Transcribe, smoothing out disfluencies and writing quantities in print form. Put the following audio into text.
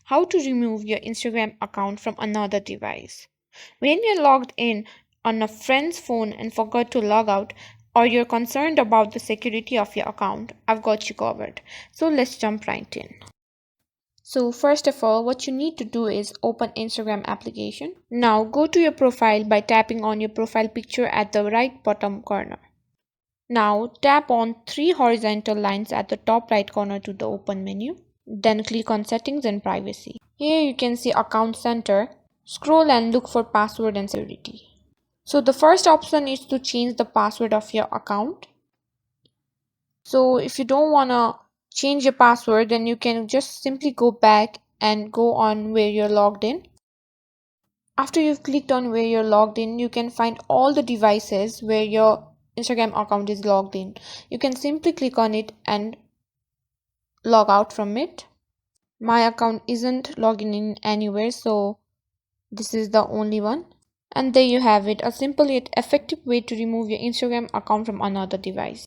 how to remove your Instagram account from another device. When you're logged in on a friend's phone and forgot to log out, or you're concerned about the security of your account, I've got you covered. So let's jump right in. So first of all, what you need to do is open Instagram application. Now go to your profile by tapping on your profile picture at the right bottom corner. Now tap on three horizontal lines at the top right corner to the open menu. Then click on settings and privacy. Here you can see account center. Scroll and look for password and security. So the first option is to change the password of your account. So if you don't want to change your password, then you can just simply go back and go on where you're logged in. After you've clicked on where you're logged in, you can find all the devices where your Instagram account is logged in. You can simply click on it and log out from it. My account isn't logging in anywhere, so this is the only one. And there you have it, a simple yet effective way to remove your Instagram account from another device.